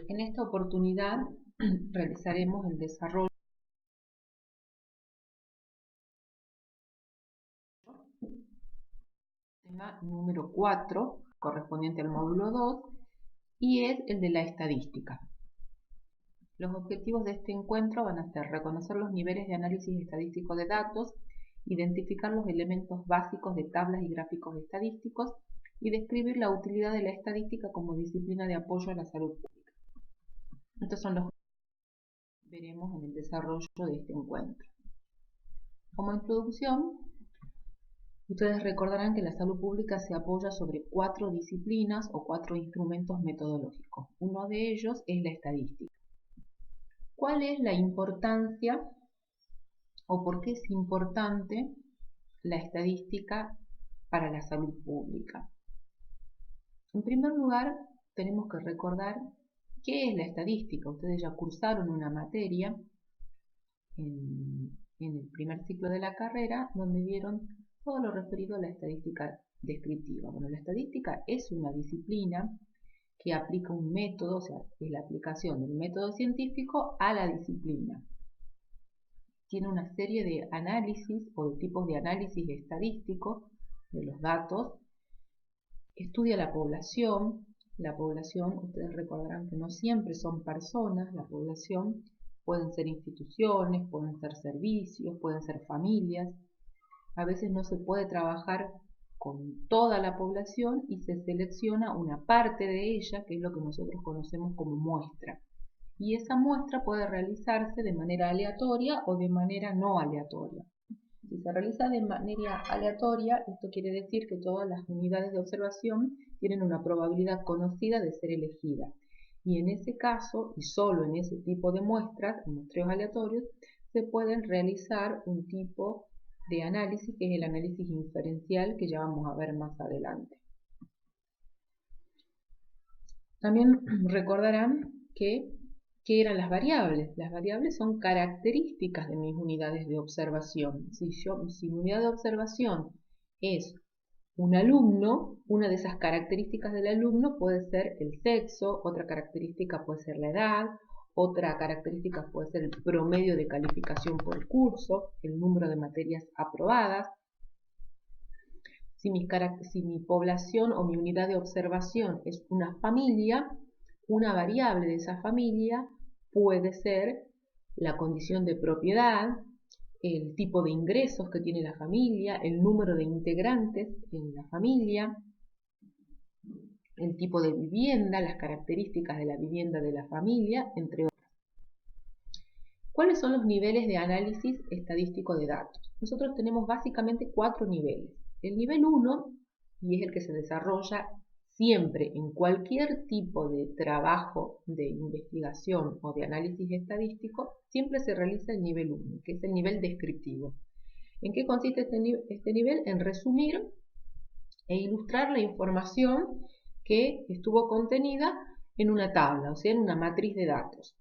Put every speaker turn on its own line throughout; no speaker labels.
En esta oportunidad realizaremos el desarrollo del tema número 4, correspondiente al módulo 2, y es el de la estadística. Los objetivos de este encuentro van a ser reconocer los niveles de análisis estadístico de datos, identificar los elementos básicos de tablas y gráficos estadísticos y describir la utilidad de la estadística como disciplina de apoyo a la salud pública. Estos son los que veremos en el desarrollo de este encuentro. Como introducción, ustedes recordarán que la salud pública se apoya sobre 4 disciplinas o 4 instrumentos metodológicos. Uno de ellos es la estadística. ¿Cuál es la importancia o por qué es importante la estadística para la salud pública? En primer lugar, tenemos que recordar qué es la estadística. Ustedes ya cursaron una materia en el primer ciclo de la carrera donde vieron todo lo referido a la estadística descriptiva. Bueno, la estadística es una disciplina que aplica un método, o sea, es la aplicación del método científico a la disciplina. Tiene una serie de análisis o de tipos de análisis estadístico de los datos. Estudia la población. La población, ustedes recordarán que no siempre son personas, la población pueden ser instituciones, pueden ser servicios, pueden ser familias. A veces no se puede trabajar con toda la población y se selecciona una parte de ella, que es lo que nosotros conocemos como muestra. Y esa muestra puede realizarse de manera aleatoria o de manera no aleatoria. Si se realiza de manera aleatoria, esto quiere decir que todas las unidades de observación tienen una probabilidad conocida de ser elegidas. Y en ese caso, y solo en ese tipo de muestras, en muestreos aleatorios, se pueden realizar un tipo de análisis que es el análisis inferencial, que ya vamos a ver más adelante. También recordarán ¿qué eran las variables? Las variables son características de mis unidades de observación. Si mi unidad de observación es un alumno, una de esas características del alumno puede ser el sexo, otra característica puede ser la edad, otra característica puede ser el promedio de calificación por curso, el número de materias aprobadas. Si mi población o mi unidad de observación es una familia, una variable de esa familia puede ser la condición de propiedad, el tipo de ingresos que tiene la familia, el número de integrantes en la familia, el tipo de vivienda, las características de la vivienda de la familia, entre otras. ¿Cuáles son los niveles de análisis estadístico de datos? Nosotros tenemos básicamente 4 niveles. El nivel 1, y es el que se desarrolla siempre en cualquier tipo de trabajo de investigación o de análisis estadístico, siempre se realiza el nivel 1, que es el nivel descriptivo. ¿En qué consiste este nivel? En resumir e ilustrar la información que estuvo contenida en una tabla, o sea, en una matriz de datos.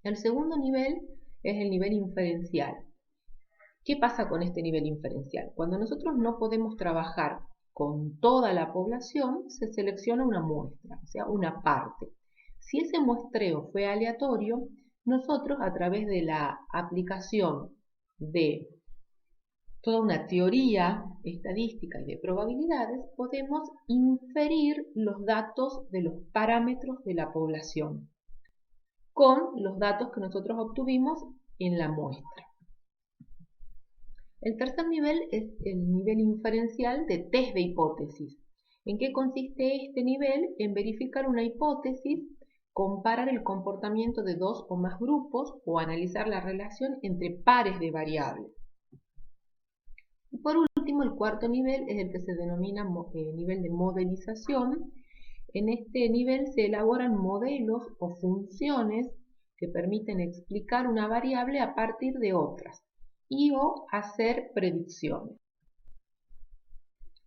El segundo nivel es el nivel inferencial. ¿Qué pasa con este nivel inferencial? Cuando nosotros no podemos trabajar con toda la población, se selecciona una muestra, o sea, una parte. Si ese muestreo fue aleatorio, nosotros a través de la aplicación de toda una teoría estadística y de probabilidades, podemos inferir los datos de los parámetros de la población con los datos que nosotros obtuvimos en la muestra. El tercer nivel es el nivel inferencial de test de hipótesis. ¿En qué consiste este nivel? En verificar una hipótesis, comparar el comportamiento de 2 o más grupos o analizar la relación entre pares de variables. Y por último, el cuarto nivel es el que se denomina nivel de modelización. En este nivel se elaboran modelos o funciones que permiten explicar una variable a partir de otras y o hacer predicciones.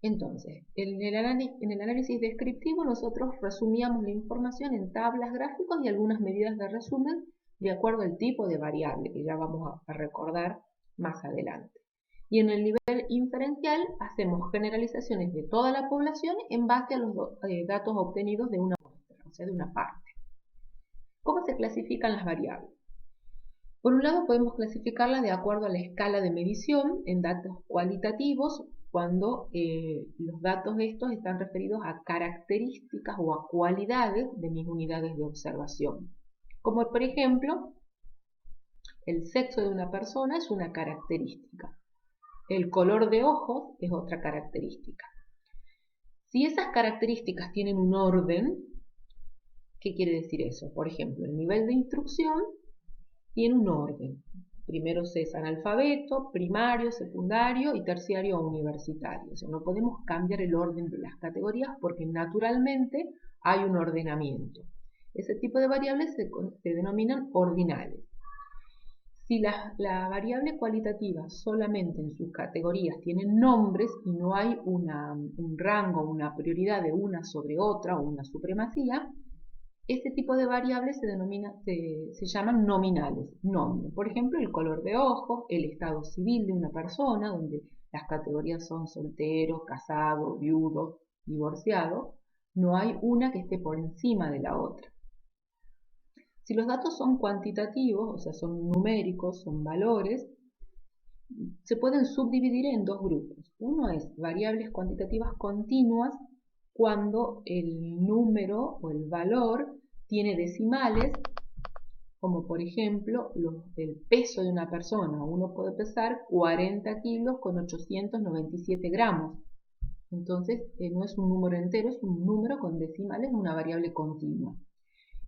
Entonces, en el análisis descriptivo nosotros resumíamos la información en tablas, gráficos y algunas medidas de resumen de acuerdo al tipo de variable que ya vamos a recordar más adelante. Y en el nivel inferencial hacemos generalizaciones de toda la población en base a los datos obtenidos de una muestra. O sea, de una parte. ¿Cómo se clasifican las variables? Por un lado, podemos clasificarlas de acuerdo a la escala de medición en datos cualitativos, cuando los datos estos están referidos a características o a cualidades de mis unidades de observación. Como por ejemplo, el sexo de una persona es una característica. El color de ojos es otra característica. Si esas características tienen un orden, ¿qué quiere decir eso? Por ejemplo, el nivel de instrucción tiene un orden. Primero se es analfabeto, primario, secundario y terciario o universitario. O sea, no podemos cambiar el orden de las categorías porque naturalmente hay un ordenamiento. Ese tipo de variables se denominan ordinales. Si la variable cualitativa solamente en sus categorías tiene nombres y no hay un rango, una prioridad de una sobre otra o una supremacía, este tipo de variables se llaman nominales, nombre. Por ejemplo, el color de ojos, el estado civil de una persona, donde las categorías son soltero, casado, viudo, divorciado. No hay una que esté por encima de la otra. Si los datos son cuantitativos, o sea, son numéricos, son valores, se pueden subdividir en dos grupos. Uno es variables cuantitativas continuas, cuando el número o el valor tiene decimales, como por ejemplo el peso de una persona. Uno puede pesar 40 kilos con 897 gramos. Entonces no es un número entero, es un número con decimales, una variable continua.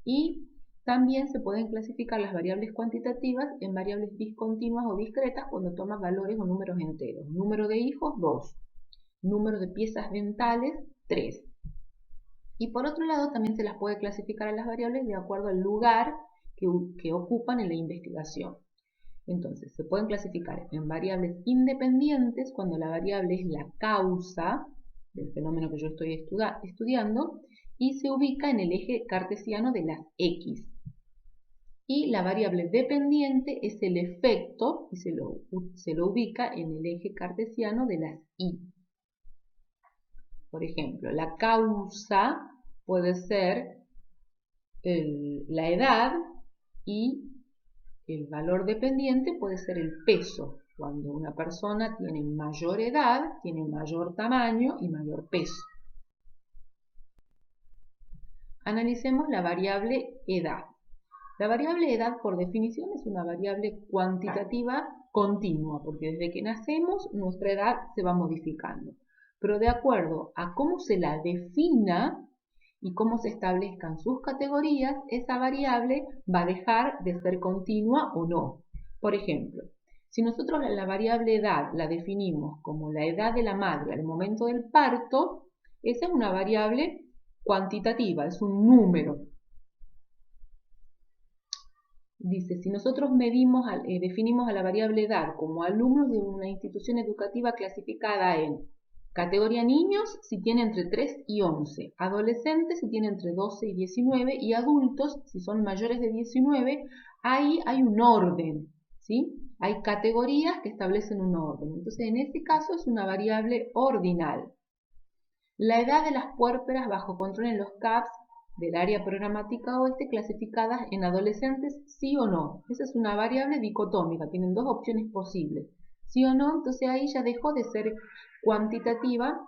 Y también se pueden clasificar las variables cuantitativas en variables discontinuas o discretas cuando toman valores o números enteros. Número de hijos, 2. Número de piezas dentales, 3. Y por otro lado, también se las puede clasificar a las variables de acuerdo al lugar que ocupan en la investigación. Entonces, se pueden clasificar en variables independientes cuando la variable es la causa del fenómeno que yo estoy estudiando y se ubica en el eje cartesiano de las X. Y la variable dependiente es el efecto y se lo ubica en el eje cartesiano de las Y. Por ejemplo, la causa puede ser la edad y el valor dependiente puede ser el peso. Cuando una persona tiene mayor edad, tiene mayor tamaño y mayor peso. Analicemos la variable edad. La variable edad, por definición, es una variable cuantitativa continua, porque desde que nacemos nuestra edad se va modificando. Pero de acuerdo a cómo se la defina y cómo se establezcan sus categorías, esa variable va a dejar de ser continua o no. Por ejemplo, si nosotros la variable edad la definimos como la edad de la madre al momento del parto, esa es una variable cuantitativa, es un número. Dice, si nosotros definimos a la variable edad como alumnos de una institución educativa clasificada en categoría niños si tiene entre 3 y 11, adolescentes si tiene entre 12 y 19 y adultos si son mayores de 19, ahí hay un orden, ¿sí? Hay categorías que establecen un orden. Entonces, en este caso es una variable ordinal. La edad de las puérperas bajo control en los CAPS del área programática oeste clasificadas en adolescentes, sí o no. Esa es una variable dicotómica, tienen dos opciones posibles, sí o no. Entonces ahí ya dejó de ser cuantitativa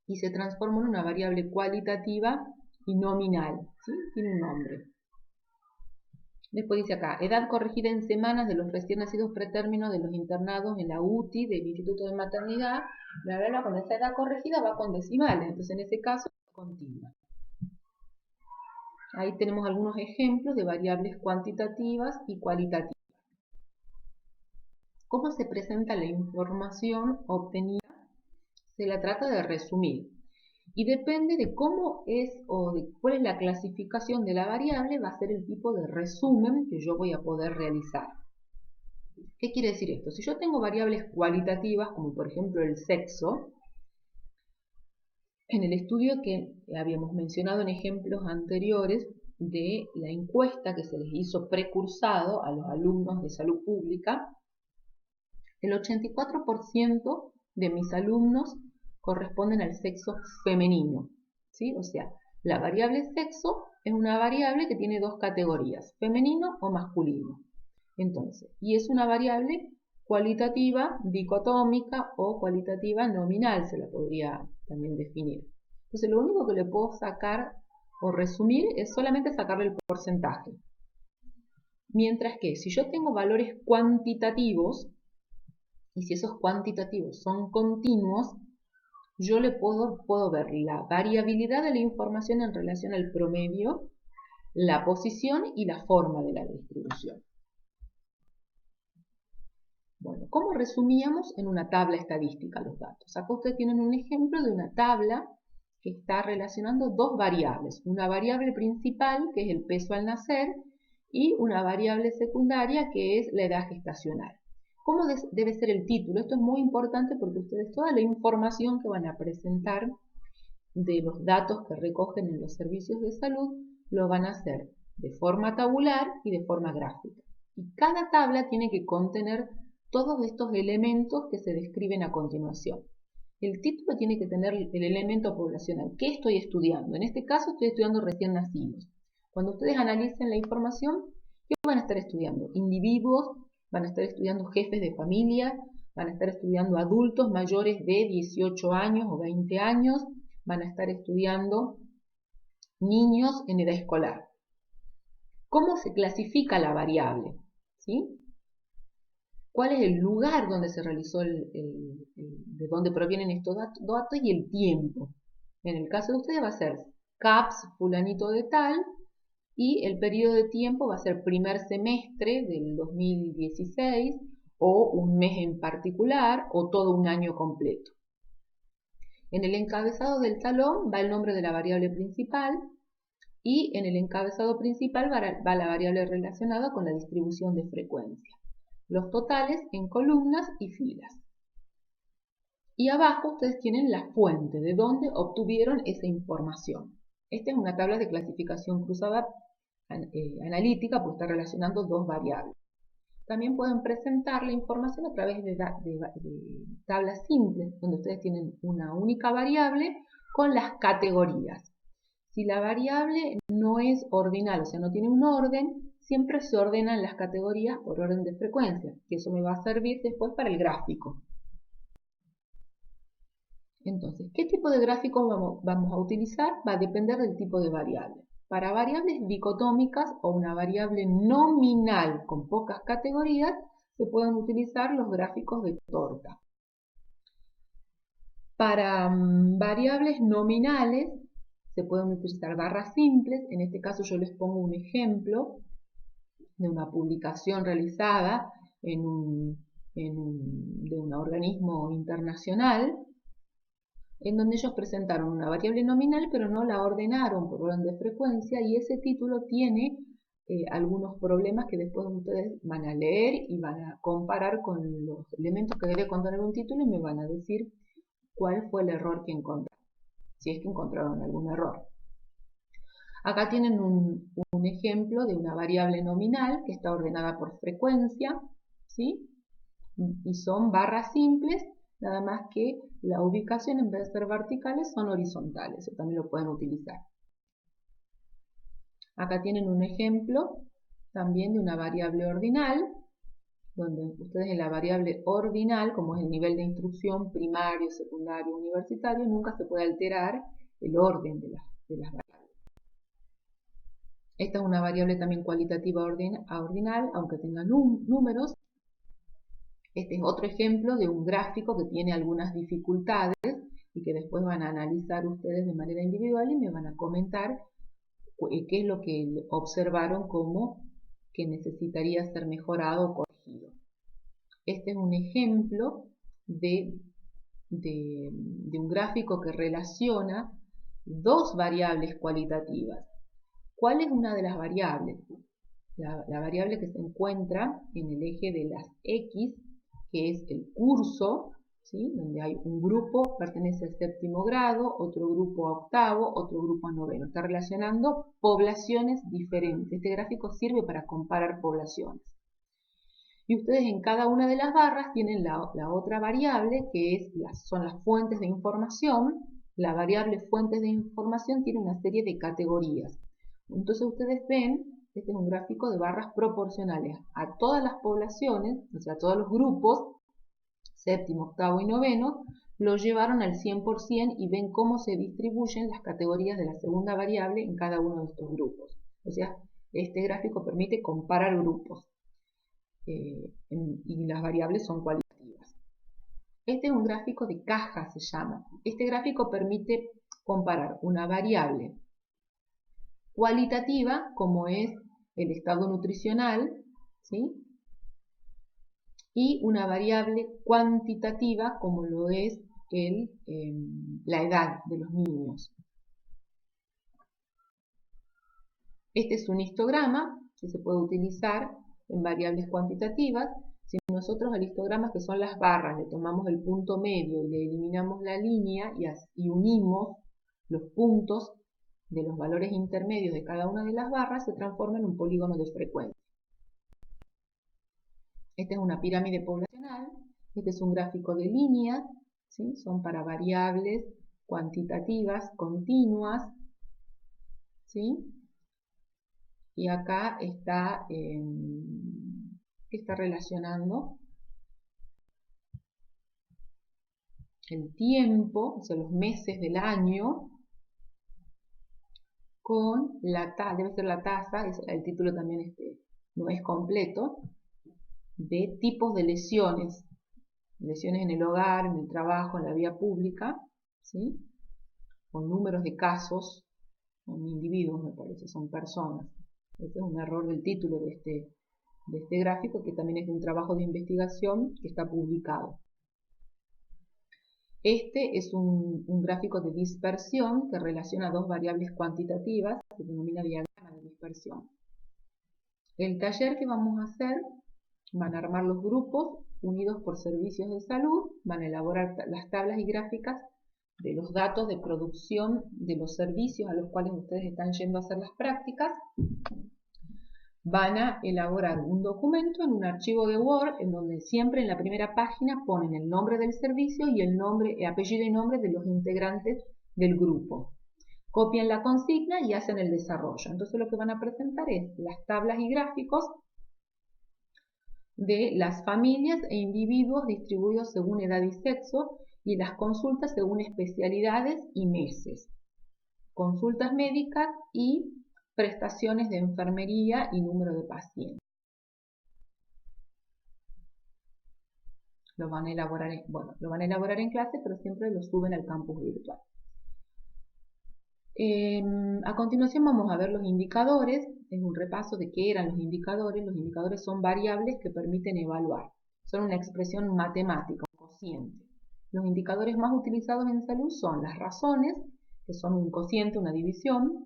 y se transformó en una variable cualitativa y nominal, ¿sí? Tiene un nombre. Después dice acá, edad corregida en semanas de los recién nacidos pretérminos de los internados en la UTI del Instituto de Maternidad, bla, bla, bla. Con esa edad corregida va con decimales, entonces en ese caso continua. Ahí tenemos algunos ejemplos de variables cuantitativas y cualitativas. ¿Cómo se presenta la información obtenida? Se la trata de resumir. Y depende de cómo es o de cuál es la clasificación de la variable, va a ser el tipo de resumen que yo voy a poder realizar. ¿Qué quiere decir esto? Si yo tengo variables cualitativas, como por ejemplo el sexo, en el estudio que habíamos mencionado en ejemplos anteriores de la encuesta que se les hizo precursado a los alumnos de salud pública, el 84% de mis alumnos corresponden al sexo femenino, ¿sí? O sea, La variable sexo es una variable que tiene dos categorías, femenino o masculino. Entonces, y es una variable cualitativa dicotómica o cualitativa nominal, se la podría también definir. Entonces, lo único que le puedo sacar o resumir es solamente sacarle el porcentaje. Mientras que si yo tengo valores cuantitativos, y si esos cuantitativos son continuos, yo le puedo ver la variabilidad de la información en relación al promedio, la posición y la forma de la distribución. Bueno, ¿cómo resumíamos en una tabla estadística los datos? Acá ustedes tienen un ejemplo de una tabla que está relacionando dos variables. Una variable principal, que es el peso al nacer, y una variable secundaria, que es la edad gestacional. ¿Cómo debe ser el título? Esto es muy importante porque ustedes toda la información que van a presentar de los datos que recogen en los servicios de salud lo van a hacer de forma tabular y de forma gráfica. Y cada tabla tiene que contener todos estos elementos que se describen a continuación. El título tiene que tener el elemento poblacional. ¿Qué estoy estudiando? En este caso estoy estudiando recién nacidos. Cuando ustedes analicen la información, ¿qué van a estar estudiando? Individuos, van a estar estudiando jefes de familia, van a estar estudiando adultos mayores de 18 años o 20 años, van a estar estudiando niños en edad escolar. ¿Cómo se clasifica la variable? ¿Sí? ¿Cuál es el lugar donde se realizó, de dónde provienen estos datos y el tiempo? En el caso de ustedes va a ser CAPS fulanito de tal y el periodo de tiempo va a ser primer semestre del 2016 o un mes en particular o todo un año completo. En el encabezado del talón va el nombre de la variable principal y en el encabezado principal va la variable relacionada con la distribución de frecuencia. Los totales en columnas y filas. Y abajo ustedes tienen la fuente de donde obtuvieron esa información. Esta es una tabla de clasificación cruzada analítica porque está relacionando dos variables. También pueden presentar la información a través de tablas simples, donde ustedes tienen una única variable con las categorías. Si la variable no es ordinal, o sea, no tiene un orden, siempre se ordenan las categorías por orden de frecuencia, que eso me va a servir después para el gráfico. Entonces, ¿qué tipo de gráfico vamos a utilizar? Va a depender del tipo de variable. Para variables dicotómicas o una variable nominal con pocas categorías, se pueden utilizar los gráficos de torta. Para variables nominales, se pueden utilizar barras simples. En este caso yo les pongo un ejemplo de una publicación realizada de un organismo internacional, en donde ellos presentaron una variable nominal, pero no la ordenaron por orden de frecuencia, y ese título tiene algunos problemas que después ustedes van a leer y van a comparar con los elementos que debe contener un título y me van a decir cuál fue el error que encontraron, si es que encontraron algún error. Acá tienen un ejemplo de una variable nominal que está ordenada por frecuencia, ¿sí? Y son barras simples, nada más que la ubicación en vez de ser verticales son horizontales, eso también lo pueden utilizar. Acá tienen un ejemplo también de una variable ordinal, donde ustedes en la variable ordinal, como es el nivel de instrucción primario, secundario, universitario, nunca se puede alterar el orden de las variables. Esta es una variable también cualitativa ordinal, aunque tenga números. Este es otro ejemplo de un gráfico que tiene algunas dificultades y que después van a analizar ustedes de manera individual y me van a comentar qué es lo que observaron como que necesitaría ser mejorado o corregido. Este es un ejemplo de un gráfico que relaciona dos variables cualitativas. ¿Cuál es una de las variables? La variable que se encuentra en el eje de las X, que es el curso, ¿sí? Donde hay un grupo pertenece al séptimo grado, otro grupo a octavo, otro grupo a noveno. Está relacionando poblaciones diferentes. Este gráfico sirve para comparar poblaciones. Y ustedes en cada una de las barras tienen la otra variable, que son las fuentes de información, la variable fuentes de información tiene una serie de categorías. Entonces ustedes ven, este es un gráfico de barras proporcionales a todas las poblaciones, o sea, a todos los grupos, séptimo, octavo y noveno, lo llevaron al 100% y ven cómo se distribuyen las categorías de la segunda variable en cada uno de estos grupos. O sea, este gráfico permite comparar grupos y las variables son cualitativas. Este es un gráfico de caja, se llama. Este gráfico permite comparar una variable cualitativa, como es el estado nutricional, ¿sí? Y una variable cuantitativa, como lo es la edad de los niños. Este es un histograma que se puede utilizar en variables cuantitativas. Si nosotros al histograma, que son las barras, le tomamos el punto medio y le eliminamos la línea y unimos los puntos de los valores intermedios de cada una de las barras, se transforma en un polígono de frecuencia. Esta es una pirámide poblacional. Este es un gráfico de líneas, ¿sí? Son para variables cuantitativas continuas, ¿sí? Y acá está, ¿qué está relacionando? El tiempo, o sea, los meses del año, con la tasa, debe ser la tasa, el título también no es completo, de tipos de lesiones en el hogar, en el trabajo, en la vía pública, ¿sí? Con números de casos, son individuos, me parece, son personas. Este es un error del título de este gráfico, que también es de un trabajo de investigación que está publicado. Este es un gráfico de dispersión que relaciona dos variables cuantitativas, que se denomina diagrama de dispersión. El taller que vamos a hacer, van a armar los grupos unidos por servicios de salud, van a elaborar las tablas y gráficas de los datos de producción de los servicios a los cuales ustedes están yendo a hacer las prácticas. Van a elaborar un documento en un archivo de Word en donde siempre en la primera página ponen el nombre del servicio y el apellido y nombre de los integrantes del grupo. Copian la consigna y hacen el desarrollo. Entonces lo que van a presentar es las tablas y gráficos de las familias e individuos distribuidos según edad y sexo y las consultas según especialidades y meses. Consultas médicas y prestaciones de enfermería y número de pacientes. Lo van a elaborar en clase, pero siempre lo suben al campus virtual. A continuación vamos a ver los indicadores. Es un repaso de qué eran los indicadores. Los indicadores son variables que permiten evaluar. Son una expresión matemática, un cociente. Los indicadores más utilizados en salud son las razones, que son un cociente, una división,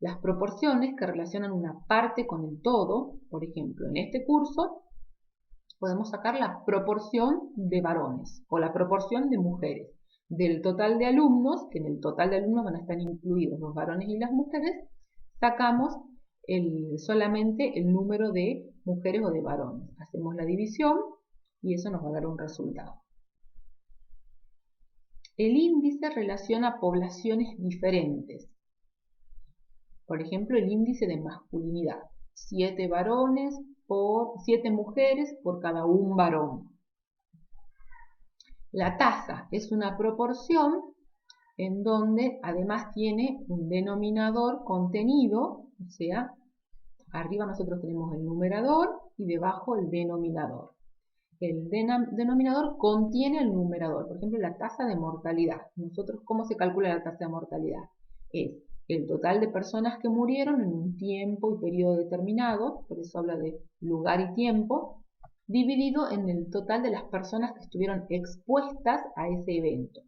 las proporciones, que relacionan una parte con el todo. Por ejemplo, en este curso podemos sacar la proporción de varones o la proporción de mujeres. Del total de alumnos, que en el total de alumnos van a estar incluidos los varones y las mujeres, sacamos solamente el número de mujeres o de varones. Hacemos la división y eso nos va a dar un resultado. El índice relaciona poblaciones diferentes. Por ejemplo, el índice de masculinidad. 7 varones por 7 mujeres por cada un varón. La tasa es una proporción en donde además tiene un denominador contenido, o sea, arriba nosotros tenemos el numerador y debajo el denominador. El denominador contiene el numerador, por ejemplo, la tasa de mortalidad. Nosotros, ¿cómo se calcula la tasa de mortalidad? Es el total de personas que murieron en un tiempo y periodo determinado, por eso habla de lugar y tiempo, dividido en el total de las personas que estuvieron expuestas a ese evento,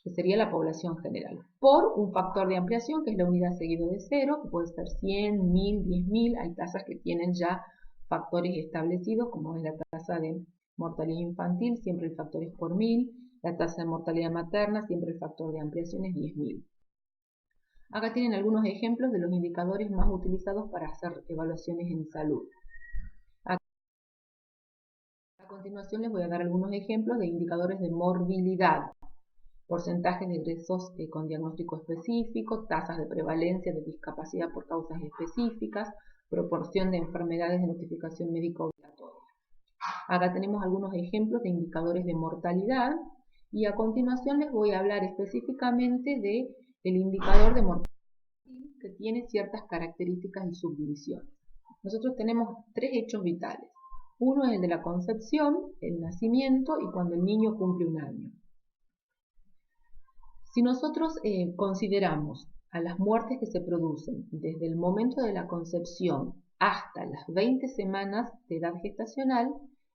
que sería la población general, por un factor de ampliación, que es la unidad seguido de 0, que puede ser 100, 1000, 10.000, hay tasas que tienen ya factores establecidos, como es la tasa de mortalidad infantil, siempre el factor es por 1000, la tasa de mortalidad materna, siempre el factor de ampliación es 10.000. Acá tienen algunos ejemplos de los indicadores más utilizados para hacer evaluaciones en salud. A continuación les voy a dar algunos ejemplos de indicadores de morbilidad. porcentajes de egresos con diagnóstico específico, tasas de prevalencia de discapacidad por causas específicas, proporción de enfermedades de notificación médica obligatoria. Acá tenemos algunos ejemplos de indicadores de mortalidad y a continuación les voy a hablar específicamente del indicador de mortalidad que tiene ciertas características y subdivisiones. Nosotros tenemos tres hechos vitales. Uno es el de la concepción, el nacimiento y cuando el niño cumple un año. Si nosotros consideramos a las muertes que se producen desde el momento de la concepción hasta las 20 semanas de edad gestacional,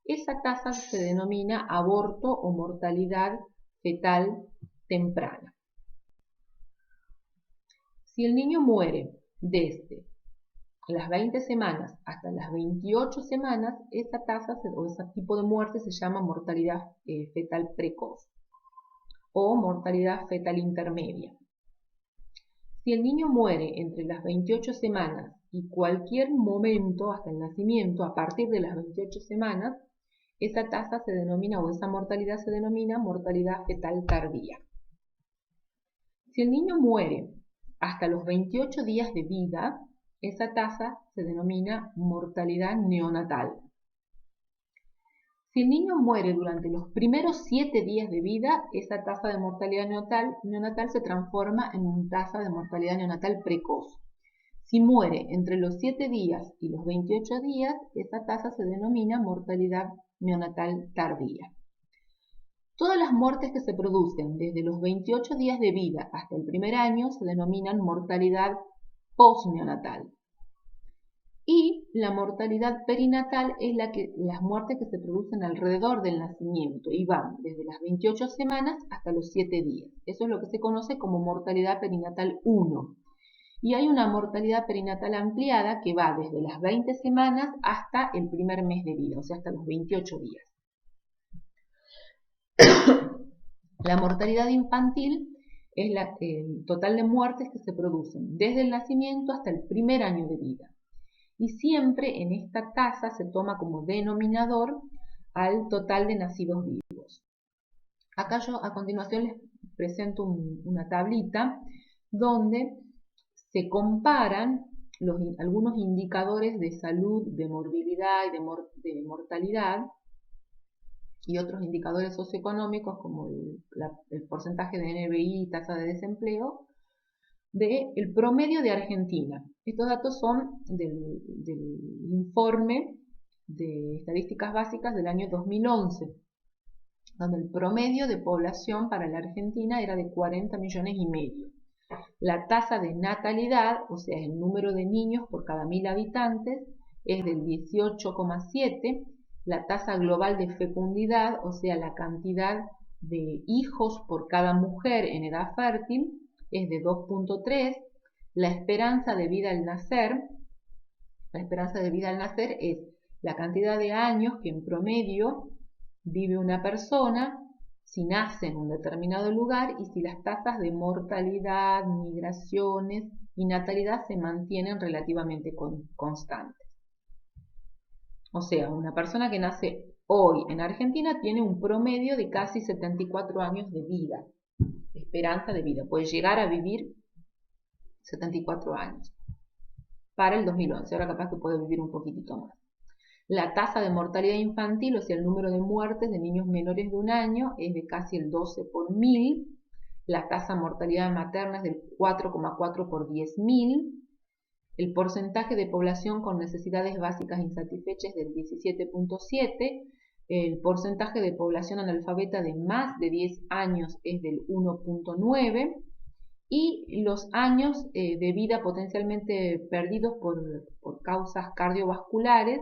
esa tasa se denomina aborto o mortalidad fetal temprana. Si el niño muere desde las 20 semanas hasta las 28 semanas, esa tasa o ese tipo de muerte se llama mortalidad fetal precoz o mortalidad fetal intermedia. Si el niño muere entre las 28 semanas y cualquier momento hasta el nacimiento, a partir de las 28 semanas, esa tasa se denomina, o esa mortalidad se denomina mortalidad fetal tardía. Si el niño muere hasta los 28 días de vida, esa tasa se denomina mortalidad neonatal. Si el niño muere durante los primeros 7 días de vida, esa tasa de mortalidad neonatal se transforma en una tasa de mortalidad neonatal precoz. Si muere entre los 7 días y los 28 días, esa tasa se denomina mortalidad neonatal tardía. Todas las muertes que se producen desde los 28 días de vida hasta el primer año se denominan mortalidad postneonatal. Y la mortalidad perinatal es las muertes que se producen alrededor del nacimiento y van desde las 28 semanas hasta los 7 días. Eso es lo que se conoce como mortalidad perinatal 1. Y hay una mortalidad perinatal ampliada que va desde las 20 semanas hasta el primer mes de vida, o sea, hasta los 28 días. La mortalidad infantil es el total de muertes que se producen desde el nacimiento hasta el primer año de vida. Y siempre en esta tasa se toma como denominador al total de nacidos vivos. Acá yo a continuación les presento una tablita donde se comparan algunos indicadores de salud, de morbilidad y de mortalidad y otros indicadores socioeconómicos como el porcentaje de NBI y tasa de desempleo del promedio de Argentina. Estos datos son del informe de estadísticas básicas del año 2011, donde el promedio de población para la Argentina era de 40 millones y medio. La tasa de natalidad, o sea, el número de niños por cada 1000 habitantes, es del 18,7. La tasa global de fecundidad, o sea, la cantidad de hijos por cada mujer en edad fértil, es de 2,3. La esperanza de vida al nacer, es la cantidad de años que en promedio vive una persona si nace en un determinado lugar y si las tasas de mortalidad, migraciones y natalidad se mantienen relativamente constantes. O sea, una persona que nace hoy en Argentina tiene un promedio de casi 74 años de vida, esperanza de vida, puede llegar a vivir 74 años para el 2011, ahora capaz que puede vivir un poquitito más. La tasa de mortalidad infantil, o sea, el número de muertes de niños menores de un año, es de casi el 12 por 1000. La tasa de mortalidad materna es del 4,4 por 10.000. El porcentaje de población con necesidades básicas insatisfechas es del 17,7. El porcentaje de población analfabeta de más de 10 años es del 1,9. Y los años de vida potencialmente perdidos por causas cardiovasculares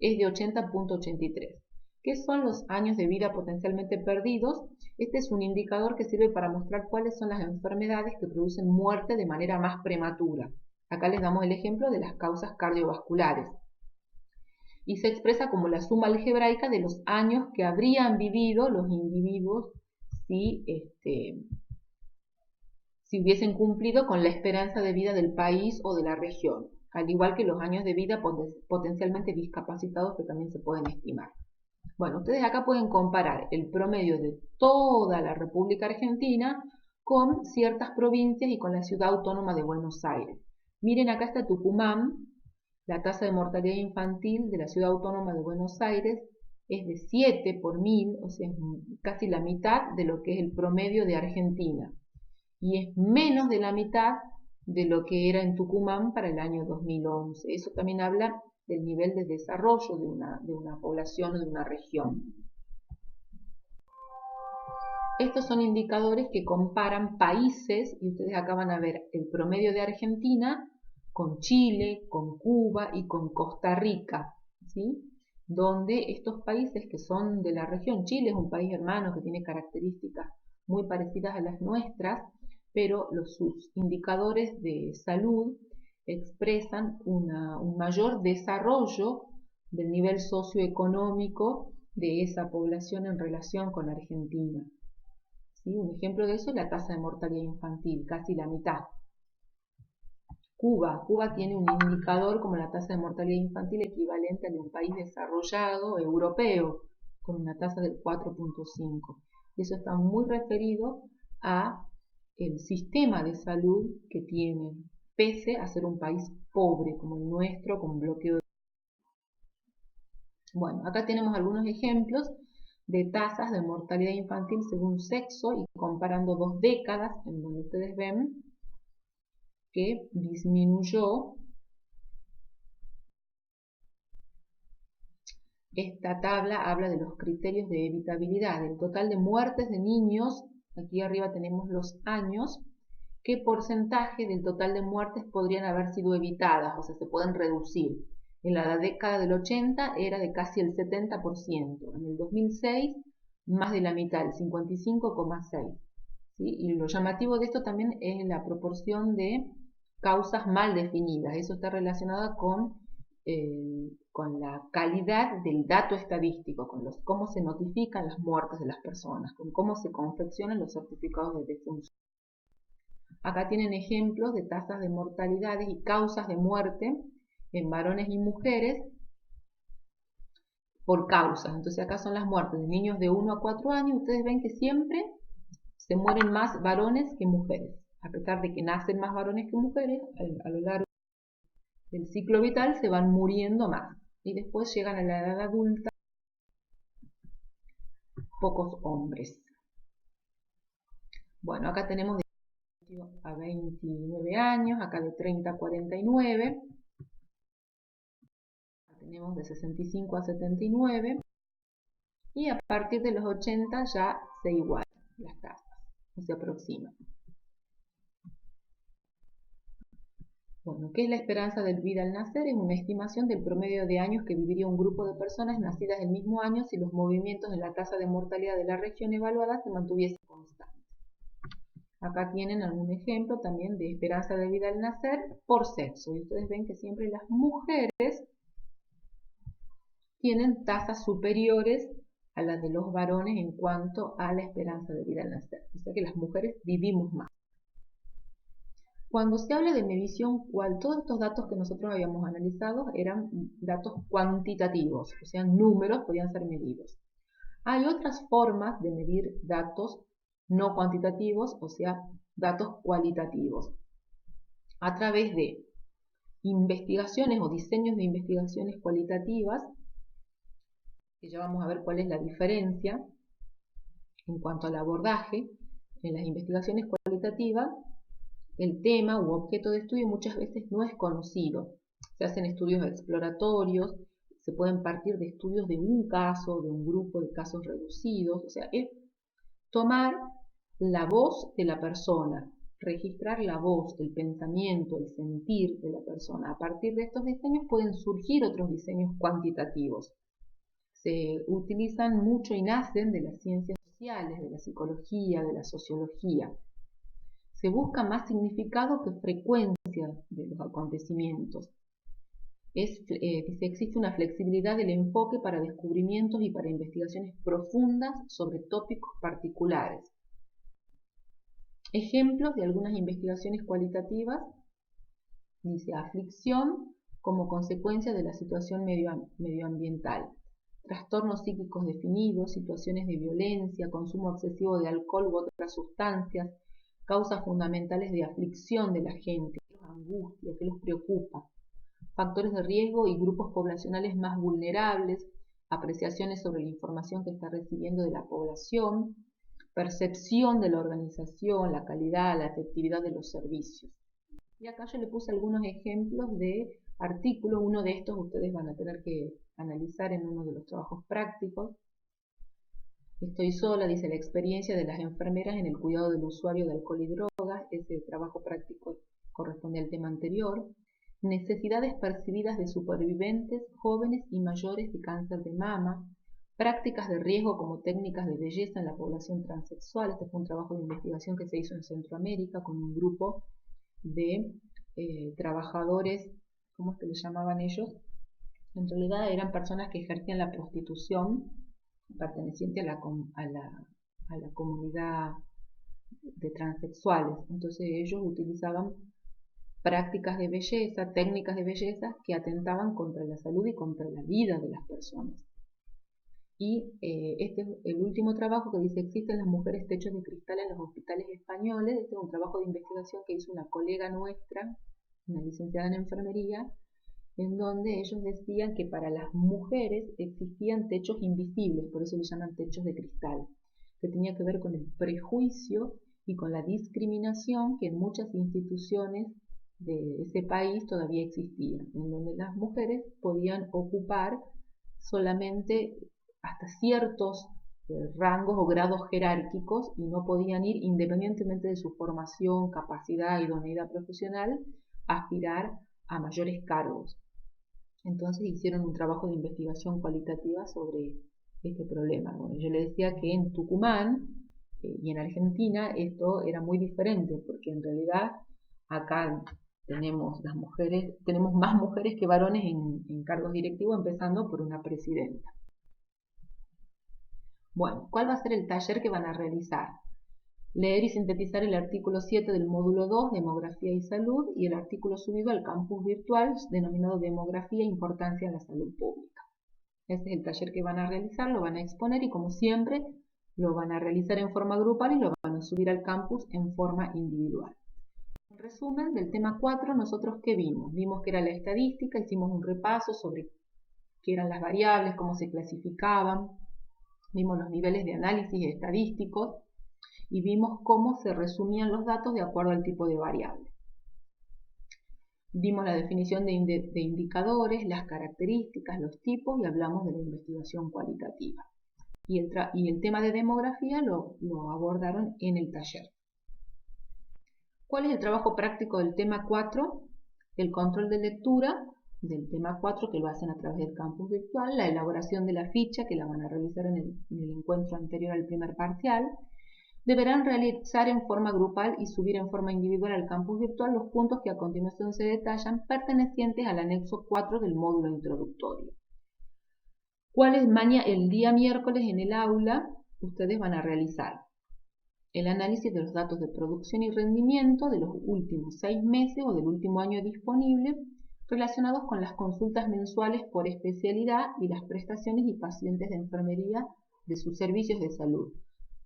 es de 80,83. ¿Qué son los años de vida potencialmente perdidos? Este es un indicador que sirve para mostrar cuáles son las enfermedades que producen muerte de manera más prematura. Acá les damos el ejemplo de las causas cardiovasculares. Y se expresa como la suma algebraica de los años que habrían vivido los individuos si hubiesen cumplido con la esperanza de vida del país o de la región, al igual que los años de vida potencialmente discapacitados que también se pueden estimar. Bueno, ustedes acá pueden comparar el promedio de toda la República Argentina con ciertas provincias y con la ciudad autónoma de Buenos Aires. Miren, acá está Tucumán, la tasa de mortalidad infantil de la ciudad autónoma de Buenos Aires es de 7 por 1000, o sea, es casi la mitad de lo que es el promedio de Argentina. Y es menos de la mitad de lo que era en Tucumán para el año 2011. Eso también habla del nivel de desarrollo de una población o de una región. Estos son indicadores que comparan países, y ustedes acá van a ver el promedio de Argentina con Chile, con Cuba y con Costa Rica, ¿sí? Donde estos países que son de la región, Chile es un país hermano que tiene características muy parecidas a las nuestras, pero sus indicadores de salud expresan un mayor desarrollo del nivel socioeconómico de esa población en relación con Argentina. ¿Sí? Un ejemplo de eso es la tasa de mortalidad infantil, casi la mitad. Cuba tiene un indicador como la tasa de mortalidad infantil equivalente al de un país desarrollado europeo, con una tasa del 4.5. Eso está muy referido a el sistema de salud que tiene, pese a ser un país pobre como el nuestro, con bloqueo. Bueno, acá tenemos algunos ejemplos de tasas de mortalidad infantil según sexo y comparando 2 décadas en donde ustedes ven que disminuyó. Esta tabla habla de los criterios de evitabilidad, el total de muertes de niños, aquí arriba tenemos los años, qué porcentaje del total de muertes podrían haber sido evitadas, o sea, se pueden reducir. En la década del 80 era de casi el 70%, en el 2006 más de la mitad, el 55,6%. ¿Sí? Y lo llamativo de esto también es la proporción de causas mal definidas, eso está relacionado con la calidad del dato estadístico, con cómo se notifican las muertes de las personas, con cómo se confeccionan los certificados de defunción. Acá tienen ejemplos de tasas de mortalidades y causas de muerte en varones y mujeres por causas. Entonces acá son las muertes de niños de 1 a 4 años. Ustedes ven que siempre se mueren más varones que mujeres. A pesar de que nacen más varones que mujeres, a lo largo del ciclo vital se van muriendo más. Y después llegan a la edad adulta pocos hombres. Bueno, acá tenemos de 18 a 29 años, acá de 30 a 49. Tenemos de 65 a 79 y a partir de los 80 ya se igualan las tasas, o se aproximan. Bueno, ¿qué es la esperanza de vida al nacer? Es una estimación del promedio de años que viviría un grupo de personas nacidas el mismo año si los movimientos en la tasa de mortalidad de la región evaluada se mantuviesen constantes. Acá tienen algún ejemplo también de esperanza de vida al nacer por sexo. Y ustedes ven que siempre las mujeres tienen tasas superiores a las de los varones en cuanto a la esperanza de vida al nacer. O sea que las mujeres vivimos más. Cuando se habla de medición, todos estos datos que nosotros habíamos analizado eran datos cuantitativos, o sea, números podían ser medidos. Hay otras formas de medir datos no cuantitativos, o sea, datos cualitativos, a través de investigaciones o diseños de investigaciones cualitativas, que ya vamos a ver cuál es la diferencia en cuanto al abordaje. En las investigaciones cualitativas, el tema u objeto de estudio muchas veces no es conocido. Se hacen estudios exploratorios, se pueden partir de estudios de un caso, de un grupo de casos reducidos, o sea, es tomar la voz de la persona, registrar la voz, el pensamiento, el sentir de la persona. A partir de estos diseños pueden surgir otros diseños cuantitativos. Se utilizan mucho y nacen de las ciencias sociales, de la psicología, de la sociología. Se busca más significado que frecuencia de los acontecimientos. Existe una flexibilidad del enfoque para descubrimientos y para investigaciones profundas sobre tópicos particulares. Ejemplos de algunas investigaciones cualitativas, dice aflicción como consecuencia de la situación medioambiental. trastornos psíquicos definidos, situaciones de violencia, consumo excesivo de alcohol u otras sustancias, causas fundamentales de aflicción de la gente, angustia, que los preocupa, factores de riesgo y grupos poblacionales más vulnerables, apreciaciones sobre la información que está recibiendo de la población, percepción de la organización, la calidad, la efectividad de los servicios. Y acá yo le puse algunos ejemplos de artículos. Uno de estos ustedes van a tener que analizar en uno de los trabajos prácticos. Estoy sola, dice, la experiencia de las enfermeras en el cuidado del usuario de alcohol y drogas. Ese trabajo práctico corresponde al tema anterior. Necesidades percibidas de supervivientes jóvenes y mayores de cáncer de mama. Prácticas de riesgo como técnicas de belleza en la población transexual. Este fue un trabajo de investigación que se hizo en Centroamérica con un grupo de trabajadores, ¿cómo es que le llamaban ellos? En realidad eran personas que ejercían la prostitución perteneciente a la comunidad de transexuales. Entonces ellos utilizaban prácticas de belleza, técnicas de belleza que atentaban contra la salud y contra la vida de las personas. Y este es el último trabajo que dice: existen las mujeres techos de cristal en los hospitales españoles. Este es un trabajo de investigación que hizo una colega nuestra, una licenciada en enfermería, en donde ellos decían que para las mujeres existían techos invisibles, por eso le llaman techos de cristal, que tenía que ver con el prejuicio y con la discriminación que en muchas instituciones de ese país todavía existían, en donde las mujeres podían ocupar solamente hasta ciertos rangos o grados jerárquicos y no podían ir, independientemente de su formación, capacidad, idoneidad profesional, aspirar a mayores cargos. Entonces hicieron un trabajo de investigación cualitativa sobre este problema. Bueno, yo le decía que en Tucumán y en Argentina esto era muy diferente, porque en realidad acá tenemos más mujeres que varones en cargos directivos, empezando por una presidenta. Bueno, ¿cuál va a ser el taller que van a realizar? Leer y sintetizar el artículo 7 del módulo 2, Demografía y Salud, y el artículo subido al campus virtual denominado Demografía e Importancia en la Salud Pública. Ese es el taller que van a realizar, lo van a exponer y, como siempre, lo van a realizar en forma grupal y lo van a subir al campus en forma individual. En resumen, del tema 4, ¿nosotros qué vimos? Vimos que era la estadística, hicimos un repaso sobre qué eran las variables, cómo se clasificaban, vimos los niveles de análisis estadísticos y vimos cómo se resumían los datos de acuerdo al tipo de variable. Vimos la definición de indicadores, las características, los tipos y hablamos de la investigación cualitativa. Y el tema de demografía lo abordaron en el taller. ¿Cuál es el trabajo práctico del tema 4? El control de lectura del tema 4, que lo hacen a través del campus virtual, la elaboración de la ficha, que la van a realizar en el encuentro anterior al primer parcial. Deberán realizar en forma grupal y subir en forma individual al campus virtual los puntos que a continuación se detallan, pertenecientes al anexo 4 del módulo introductorio. ¿Cuál es el día miércoles en el aula? Ustedes van a realizar el análisis de los datos de producción y rendimiento de los últimos 6 meses o del último año disponible, relacionados con las consultas mensuales por especialidad y las prestaciones y pacientes de enfermería de sus servicios de salud.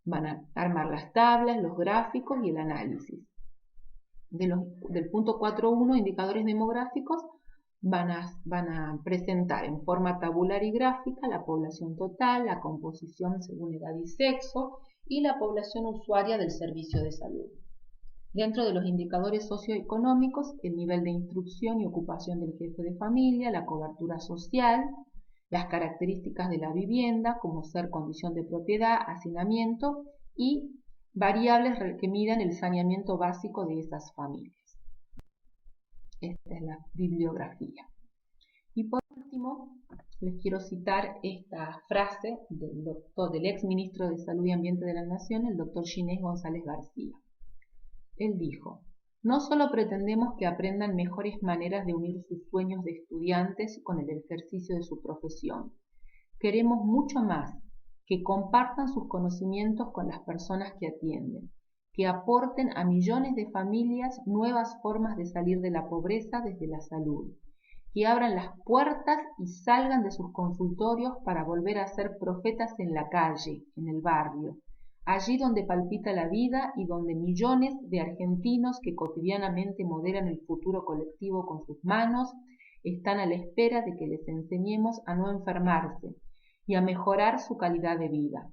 Van a armar las tablas, los gráficos y el análisis. Del punto 4.1, indicadores demográficos, van a presentar en forma tabular y gráfica la población total, la composición según edad y sexo y la población usuaria del servicio de salud. Dentro de los indicadores socioeconómicos, el nivel de instrucción y ocupación del jefe de familia, la cobertura social, las características de la vivienda, como ser condición de propiedad, hacinamiento y variables que midan el saneamiento básico de esas familias. Esta es la bibliografía. Y por último, les quiero citar esta frase del ex ministro de Salud y Ambiente de la Nación, el doctor Ginés González García. Él dijo: no solo pretendemos que aprendan mejores maneras de unir sus sueños de estudiantes con el ejercicio de su profesión. Queremos mucho más, que compartan sus conocimientos con las personas que atienden, que aporten a millones de familias nuevas formas de salir de la pobreza desde la salud, que abran las puertas y salgan de sus consultorios para volver a ser profetas en la calle, en el barrio, allí donde palpita la vida y donde millones de argentinos que cotidianamente modelan el futuro colectivo con sus manos están a la espera de que les enseñemos a no enfermarse y a mejorar su calidad de vida.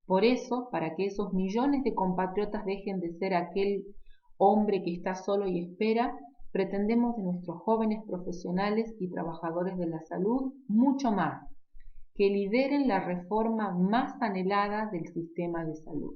Por eso, para que esos millones de compatriotas dejen de ser aquel hombre que está solo y espera, pretendemos de nuestros jóvenes profesionales y trabajadores de la salud mucho más, que lideren la reforma más anhelada del sistema de salud.